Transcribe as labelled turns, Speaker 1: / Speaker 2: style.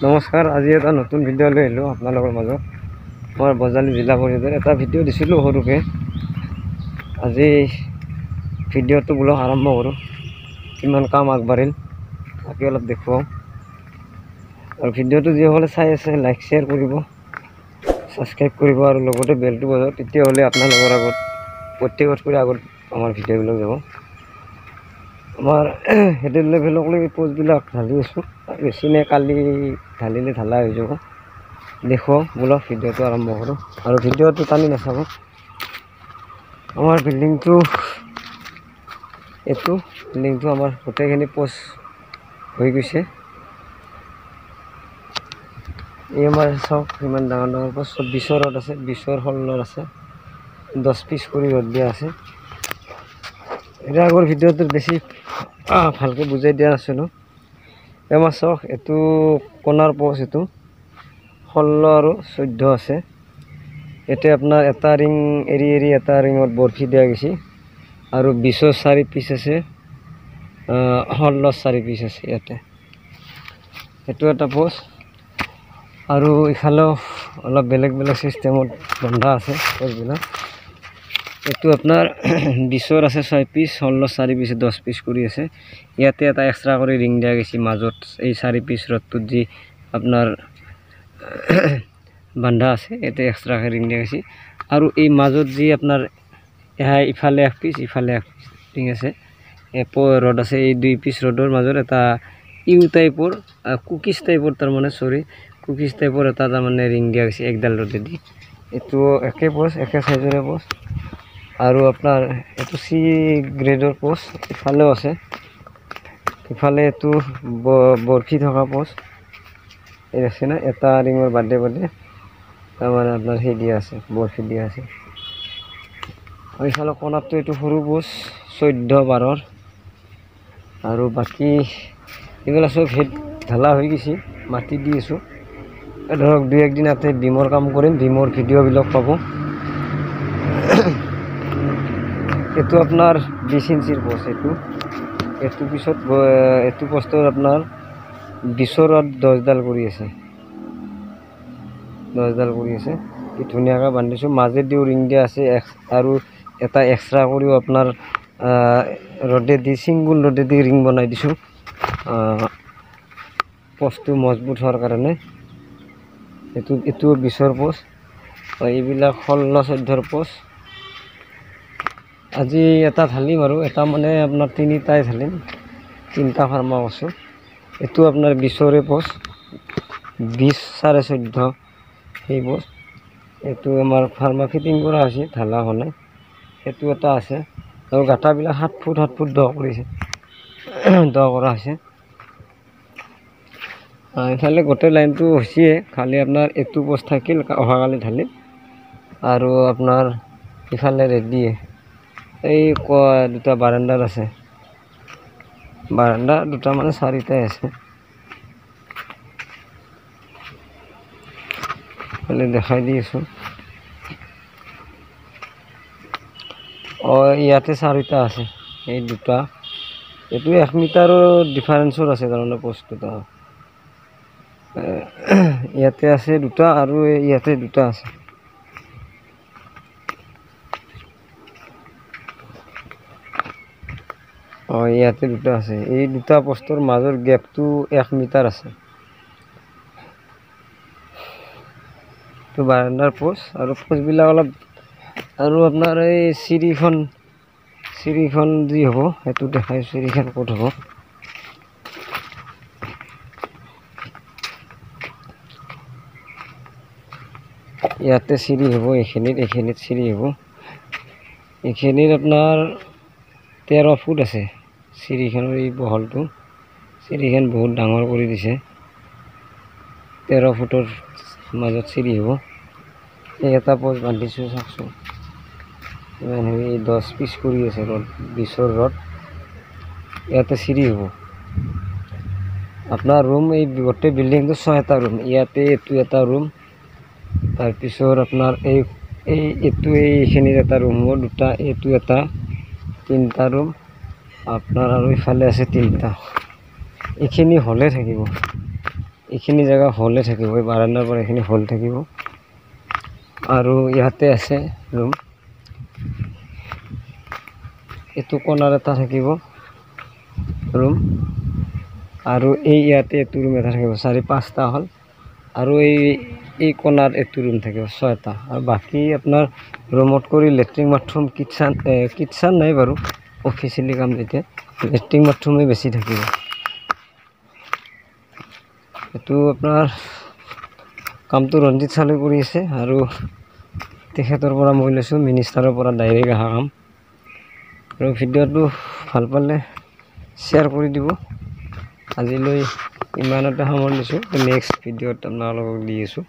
Speaker 1: নমস্কাৰ, আজি এটা নতুন ভিডিঅ' লৈ আহিলোঁ আপোনালোকৰ মাজত। মই বজালী জিলা পৰিষদৰ এটা ভিডিঅ' দিছিলোঁ সৰুকৈ। আজি ভিডিঅ'টো বোলো আৰম্ভ কৰোঁ। কিমান কাম আগবাঢ়িল তাকে অলপ দেখুৱাওঁ। আৰু ভিডিঅ'টো যিসকলে চাই আছে লাইক শ্বেয়াৰ কৰিব, ছাবস্ক্ৰাইব কৰিব আৰু লগতে বেলটো বজাওক। তেতিয়াহ'লে আপোনালোকৰ আগত প্ৰত্যেকতকৈ আগত আমাৰ ভিডিঅ'বিলাক যাব। আমাৰ হেডেড লেভেলক লৈ পোষ্টবিলাক ঢালি আছোঁ। বেছি নে কালি ঢালিলে ঢালা হৈ যাব। দেখুৱাওঁ বোলো, ভিডিঅ'টো আৰম্ভ কৰোঁ আৰু ভিডিঅ'টো টানি নাচাব। আমাৰ বিল্ডিংটো আমাৰ গোটেইখিনি পোষ্ট হৈ গৈছে। এই আমাৰ চাওক ইমান ডাঙৰ ডাঙৰ পোষ্ট, 20 ৰড আছে, 20ৰ 16 আছে, 10 পিচ কৰি ৰড দিয়া আছে। এতিয়া আগৰ ভিডিঅ'টোত বেছি ভালকৈ বুজাই দিয়া নাছিলোঁ। আমাৰ চাওক, এইটো কোণাৰ পোষ্ট, এইটো 16 আৰু 14 আছে। এতিয়া আপোনাৰ এটা ৰিং এৰি এৰি এটা ৰিঙত বৰফি দিয়া গৈছে আৰু 20ৰ 4 পিচ আছে, 16 4 পিচ আছে ইয়াতে। এইটো এটা পোষ্ট আৰু ইফালেও অলপ বেলেগ বেলেগ চিষ্টেমত বন্ধা আছে পোষ্টবিলাক। এইটো আপোনাৰ 20ৰ আছে 6 পিচ, 16 4 পিচ, 10 পিচ কৰি আছে। ইয়াতে এটা এক্সট্ৰা কৰি ৰিং দিয়া গৈছে মাজত, এই 4 পিচ ৰডটোত যি আপোনাৰ বান্ধা আছে, ইয়াতে এক্সট্ৰাকৈ ৰিং দিয়া গৈছে। আৰু এই মাজত যি আপোনাৰ ইফালে 1 পিচ ইফালে 1 পিচ ৰিং আছে, ৰড আছে। এই 2 পিচ ৰডৰ মাজত এটা ইউ টাইপৰ কুকিজ টাইপৰ, তাৰমানে কুকিজ টাইপৰ এটা তাৰমানে ৰিং দিয়া গৈছে একডাল ৰডেদি। এইটো একে পোষ্ট, একে চাইজৰে পোষ্ট। আৰু আপোনাৰ এইটো চি গ্ৰেডৰ পোষ্ট ইফালেও আছে। ইফালে এইটো বৰফি থকা পোষ্ট এই আছে না, এটা ৰিঙৰ বাদে তাৰমানে আপোনাৰ সেই দিয়া আছে, বৰফি দিয়া আছে। আৰু ইফালে কোণাতটো এইটো সৰু পোষ্ট 14 12ৰ। আৰু বাকী এইবিলাক চব হেড ঢালা হৈ গৈছে, মাটি দি আছোঁ। ধৰক 2-1 দিন ইয়াতে বিমৰ কাম কৰিম, বিমৰ ভিডিঅ'বিলাক পাব। এইটো আপোনাৰ 20 ইঞ্চিৰ পোষ্ট। এইটো পিছত এইটো পোষ্টৰ আপোনাৰ 20ৰ 10ডাল কৰি আছে, 10ডাল কৰি আছে। কি ধুনীয়াকৈ বান্ধিছোঁ, মাজেদিও ৰিং দিয়া আছে আৰু এটা এক্সট্ৰা কৰিও আপোনাৰ ৰডেদি, ছিংগুল ৰডেদি ৰিং বনাই দিছোঁ পোষ্টটো মজবুত হোৱাৰ কাৰণে। এইটো 20ৰ পোষ্ট। এইবিলাক 16 14ৰ পোষ্ট। আজি এটা ঢালিম আৰু এটা মানে আপোনাৰ 3টাই ঢালিম, 3টা ফাৰ্মা কৰিছোঁ। এইটো আপোনাৰ 20ৰে পোষ্ট, 20 14.5 সেই পোষ্ট। এইটো আমাৰ ফাৰ্মা ফিটিং কৰা হৈছে, ঢালা হোৱা নাই। সেইটো এটা আছে আৰু গাঁটাবিলাক 7 ফুট 7 ফুট দ কৰিছে, দ কৰা হৈছে। ইফালে গোটেই লাইনটো হৈছে, খালি আপোনাৰ এইটো পোষ্ট থাকিল, অহাকালি ঢালিম। আৰু আপোনাৰ ইফালে ৰেডিয়ে এই দুটা বাৰাণ্ডাৰ আছে, বাৰাণ্ডা দুটা মানে 4টাই আছে। দেখাই দি আছোঁ। ইয়াতে 4টা আছে, এই দুটা। এইটো 1 মিটাৰৰ ডিফাৰেঞ্চৰ আছে তাৰমানে পোষ্ট দুটা। ইয়াতে আছে 2টা আৰু ইয়াতে 2টা আছে। ইয়াতে 2টা আছে। এই 2টা পোষ্টৰ মাজৰ গেপটো 1 মিটাৰ আছে। এইটো বাৰাণ্ডাৰ পোষ্ট। আৰু পোষ্টবিলাক অলপ, আৰু আপোনাৰ এই চিৰিখন যি হ'ব সেইটো দেখাই, চিৰিখন ক'ত হ'ব। ইয়াতে চিৰি হ'ব, এইখিনিত চিৰি হ'ব। এইখিনিত আপোনাৰ 13 ফুট আছে চিৰিখনৰ এই বহলটো। চিৰিখন বহুত ডাঙৰ কৰি দিছে, 13 ফুটৰ মাজত চিৰি হ'ব। এই এটা পোষ্ট বান্ধিছোঁ চাওকচোন, ইমান হেৰি 10 পিচ কৰি আছে ৰড, 20ৰ ৰড। ইয়াতে চিৰি হ'ব আপোনাৰ ৰুম। এই গোটেই বিল্ডিংটো 6টা ৰুম। ইয়াতে এইটো এটা ৰুম, তাৰপিছত আপোনাৰ এইখিনিত এটা ৰুম হ'ব, 2টা, এইটো এটা, 3টা ৰুম আপোনাৰ। আৰু ইফালে আছে 3টা। এইখিনি হ'লে থাকিব, এইখিনি জেগা হলে থাকিব, এই বাৰান্দাৰ পৰা এইখিনি হল থাকিব। আৰু ইয়াতে আছে ৰুম, এইটো কোণাৰ এটা থাকিব ৰুম, আৰু এই ইয়াতে এইটো ৰুম এটা থাকিব, 4-5টা হ'ল। আৰু এই কোণাৰ এইটো ৰুম থাকিব 6টা। আৰু বাকী আপোনাৰ ৰুমত কৰি লেট্ৰিন বাথৰুম কিটচান নাই বাৰু, অফিচিয়েলি কাম যেতিয়া লেট্ৰিন বাথৰুমেই বেছি থাকিব। এইটো আপোনাৰ কামটো ৰঞ্জিত চালে কৰি আছে, আৰু তেখেতৰ পৰা মই লৈছোঁ, মিনিষ্টাৰৰ পৰা ডাইৰেক্ট অহা কাম। আৰু ভিডিঅ'টো ভাল পালে শ্বেয়াৰ কৰি দিব। আজিলৈ ইমানতে সামৰিছোঁ, নেক্সট ভিডিঅ'ত আপোনালোকক দি আছোঁ।